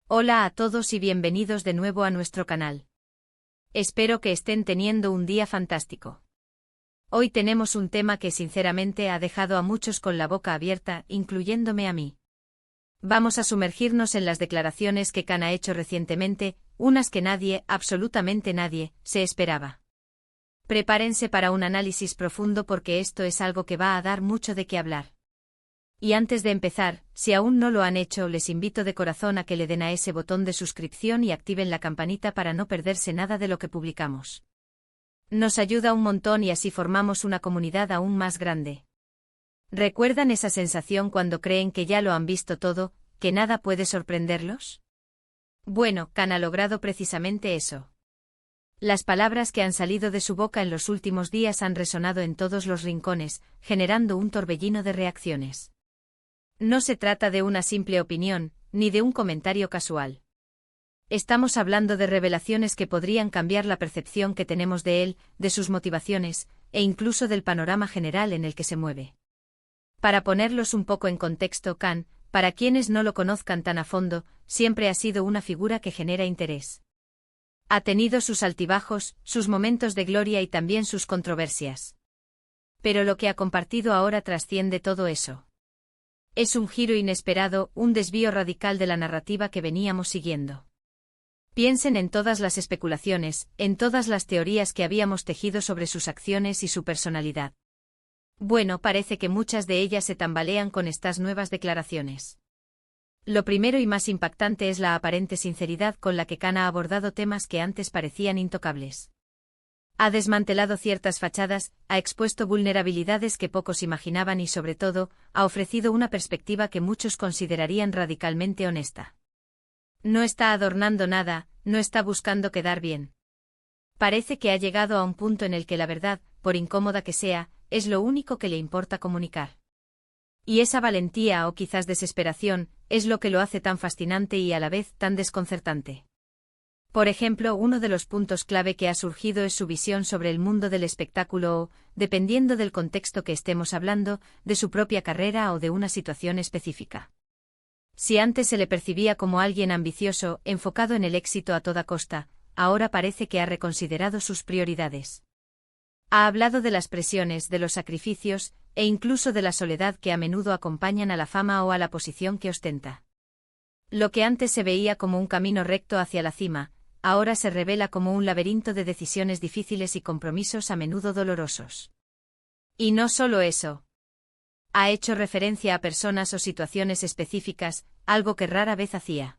Hola a todos y bienvenidos de nuevo a nuestro canal. Espero que estén teniendo un día fantástico. Hoy tenemos un tema que sinceramente ha dejado a muchos con la boca abierta, incluyéndome a mí. Vamos a sumergirnos en las declaraciones que Khan ha hecho recientemente, unas que nadie, absolutamente nadie, se esperaba. Prepárense para un análisis profundo porque esto es algo que va a dar mucho de qué hablar. Y antes de empezar, si aún no lo han hecho, les invito de corazón a que le den a ese botón de suscripción y activen la campanita para no perderse nada de lo que publicamos. Nos ayuda un montón y así formamos una comunidad aún más grande. ¿Recuerdan esa sensación cuando creen que ya lo han visto todo, que nada puede sorprenderlos? Bueno, Khan ha logrado precisamente eso. Las palabras que han salido de su boca en los últimos días han resonado en todos los rincones, generando un torbellino de reacciones. No se trata de una simple opinión, ni de un comentario casual. Estamos hablando de revelaciones que podrían cambiar la percepción que tenemos de él, de sus motivaciones, e incluso del panorama general en el que se mueve. Para ponerlos un poco en contexto, Khan, para quienes no lo conozcan tan a fondo, siempre ha sido una figura que genera interés. Ha tenido sus altibajos, sus momentos de gloria y también sus controversias. Pero lo que ha compartido ahora trasciende todo eso. Es un giro inesperado, un desvío radical de la narrativa que veníamos siguiendo. Piensen en todas las especulaciones, en todas las teorías que habíamos tejido sobre sus acciones y su personalidad. Bueno, parece que muchas de ellas se tambalean con estas nuevas declaraciones. Lo primero y más impactante es la aparente sinceridad con la que Khan ha abordado temas que antes parecían intocables. Ha desmantelado ciertas fachadas, ha expuesto vulnerabilidades que pocos imaginaban y sobre todo, ha ofrecido una perspectiva que muchos considerarían radicalmente honesta. No está adornando nada, no está buscando quedar bien. Parece que ha llegado a un punto en el que la verdad, por incómoda que sea, es lo único que le importa comunicar. Y esa valentía o quizás desesperación, es lo que lo hace tan fascinante y a la vez tan desconcertante. Por ejemplo, uno de los puntos clave que ha surgido es su visión sobre el mundo del espectáculo o, dependiendo del contexto que estemos hablando, de su propia carrera o de una situación específica. Si antes se le percibía como alguien ambicioso, enfocado en el éxito a toda costa, ahora parece que ha reconsiderado sus prioridades. Ha hablado de las presiones, de los sacrificios, e incluso de la soledad que a menudo acompañan a la fama o a la posición que ostenta. Lo que antes se veía como un camino recto hacia la cima, ahora se revela como un laberinto de decisiones difíciles y compromisos a menudo dolorosos. Y no solo eso. Ha hecho referencia a personas o situaciones específicas, algo que rara vez hacía.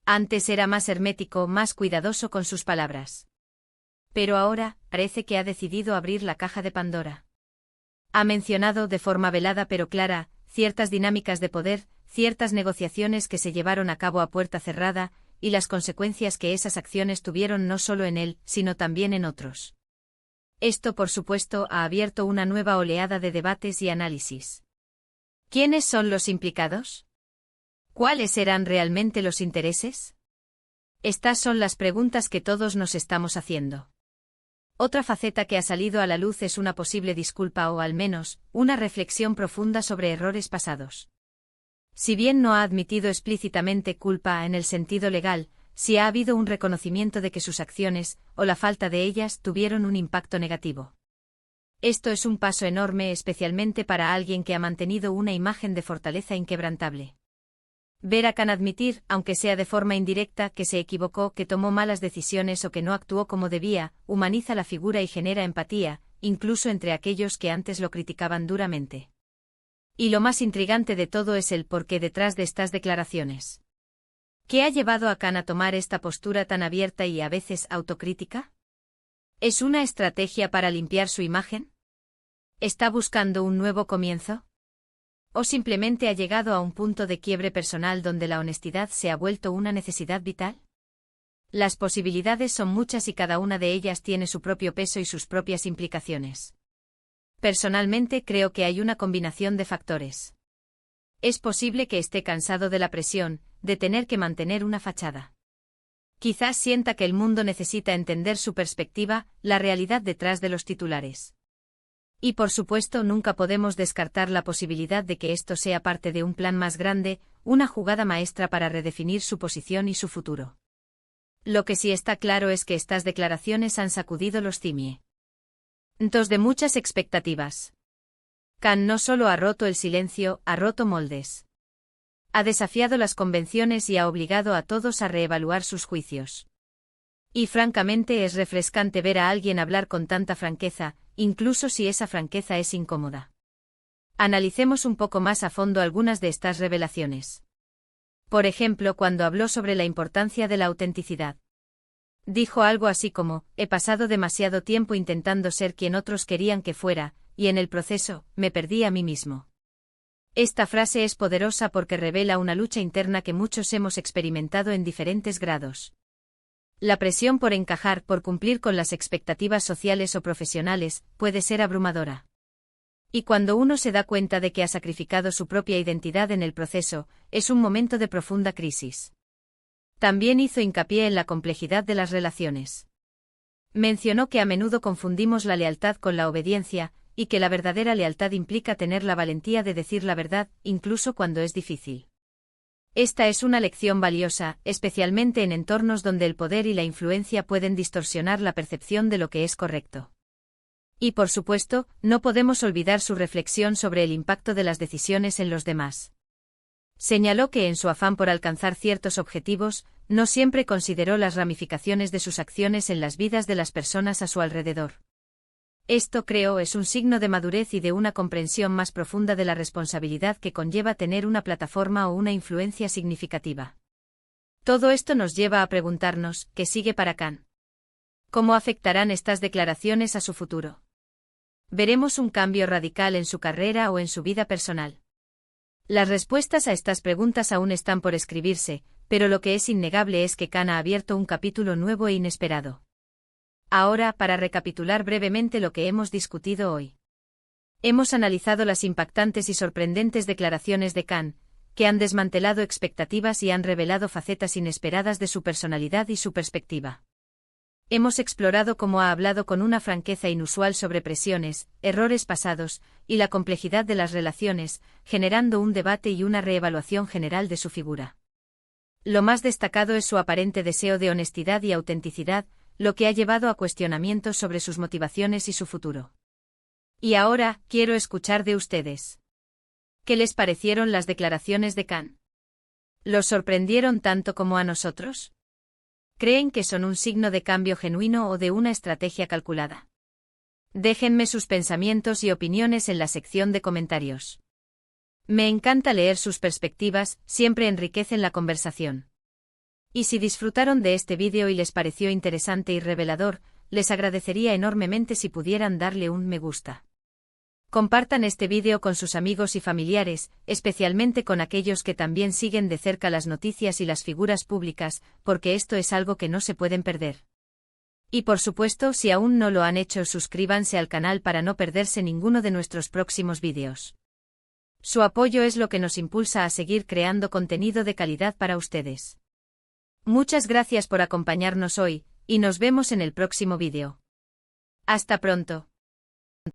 Antes era más hermético, más cuidadoso con sus palabras. Pero ahora, parece que ha decidido abrir la caja de Pandora. Ha mencionado de forma velada pero clara, ciertas dinámicas de poder, ciertas negociaciones que se llevaron a cabo a puerta cerrada, y las consecuencias que esas acciones tuvieron no solo en él, sino también en otros. Esto, por supuesto, ha abierto una nueva oleada de debates y análisis. ¿Quiénes son los implicados? ¿Cuáles eran realmente los intereses? Estas son las preguntas que todos nos estamos haciendo. Otra faceta que ha salido a la luz es una posible disculpa o al menos, una reflexión profunda sobre errores pasados. Si bien no ha admitido explícitamente culpa en el sentido legal, sí ha habido un reconocimiento de que sus acciones, o la falta de ellas, tuvieron un impacto negativo. Esto es un paso enorme especialmente para alguien que ha mantenido una imagen de fortaleza inquebrantable. Ver a Khan admitir, aunque sea de forma indirecta, que se equivocó, que tomó malas decisiones o que no actuó como debía, humaniza la figura y genera empatía, incluso entre aquellos que antes lo criticaban duramente. Y lo más intrigante de todo es el porqué detrás de estas declaraciones. ¿Qué ha llevado a Khan a tomar esta postura tan abierta y a veces autocrítica? ¿Es una estrategia para limpiar su imagen? ¿Está buscando un nuevo comienzo? ¿O simplemente ha llegado a un punto de quiebre personal donde la honestidad se ha vuelto una necesidad vital? Las posibilidades son muchas y cada una de ellas tiene su propio peso y sus propias implicaciones. Personalmente creo que hay una combinación de factores. Es posible que esté cansado de la presión, de tener que mantener una fachada. Quizás sienta que el mundo necesita entender su perspectiva, la realidad detrás de los titulares. Y por supuesto nunca podemos descartar la posibilidad de que esto sea parte de un plan más grande, una jugada maestra para redefinir su posición y su futuro. Lo que sí está claro es que estas declaraciones han sacudido los cimientos de muchas expectativas. Khan no solo ha roto el silencio, ha roto moldes. Ha desafiado las convenciones y ha obligado a todos a reevaluar sus juicios. Y francamente es refrescante ver a alguien hablar con tanta franqueza, incluso si esa franqueza es incómoda. Analicemos un poco más a fondo algunas de estas revelaciones. Por ejemplo, cuando habló sobre la importancia de la autenticidad. Dijo algo así como: he pasado demasiado tiempo intentando ser quien otros querían que fuera, y en el proceso, me perdí a mí mismo. Esta frase es poderosa porque revela una lucha interna que muchos hemos experimentado en diferentes grados. La presión por encajar, por cumplir con las expectativas sociales o profesionales, puede ser abrumadora. Y cuando uno se da cuenta de que ha sacrificado su propia identidad en el proceso, es un momento de profunda crisis. También hizo hincapié en la complejidad de las relaciones. Mencionó que a menudo confundimos la lealtad con la obediencia, y que la verdadera lealtad implica tener la valentía de decir la verdad, incluso cuando es difícil. Esta es una lección valiosa, especialmente en entornos donde el poder y la influencia pueden distorsionar la percepción de lo que es correcto. Y por supuesto, no podemos olvidar su reflexión sobre el impacto de las decisiones en los demás. Señaló que en su afán por alcanzar ciertos objetivos, no siempre consideró las ramificaciones de sus acciones en las vidas de las personas a su alrededor. Esto, creo, es un signo de madurez y de una comprensión más profunda de la responsabilidad que conlleva tener una plataforma o una influencia significativa. Todo esto nos lleva a preguntarnos, ¿qué sigue para Khan? ¿Cómo afectarán estas declaraciones a su futuro? ¿Veremos un cambio radical en su carrera o en su vida personal? Las respuestas a estas preguntas aún están por escribirse, pero lo que es innegable es que Khan ha abierto un capítulo nuevo e inesperado. Ahora, para recapitular brevemente lo que hemos discutido hoy. Hemos analizado las impactantes y sorprendentes declaraciones de Khan, que han desmantelado expectativas y han revelado facetas inesperadas de su personalidad y su perspectiva. Hemos explorado cómo ha hablado con una franqueza inusual sobre presiones, errores pasados, y la complejidad de las relaciones, generando un debate y una reevaluación general de su figura. Lo más destacado es su aparente deseo de honestidad y autenticidad, lo que ha llevado a cuestionamientos sobre sus motivaciones y su futuro. Y ahora, quiero escuchar de ustedes. ¿Qué les parecieron las declaraciones de Khan? ¿Los sorprendieron tanto como a nosotros? ¿Creen que son un signo de cambio genuino o de una estrategia calculada? Déjenme sus pensamientos y opiniones en la sección de comentarios. Me encanta leer sus perspectivas, siempre enriquecen la conversación. Y si disfrutaron de este vídeo y les pareció interesante y revelador, les agradecería enormemente si pudieran darle un me gusta. Compartan este vídeo con sus amigos y familiares, especialmente con aquellos que también siguen de cerca las noticias y las figuras públicas, porque esto es algo que no se pueden perder. Y por supuesto, si aún no lo han hecho, suscríbanse al canal para no perderse ninguno de nuestros próximos vídeos. Su apoyo es lo que nos impulsa a seguir creando contenido de calidad para ustedes. Muchas gracias por acompañarnos hoy, y nos vemos en el próximo vídeo. Hasta pronto.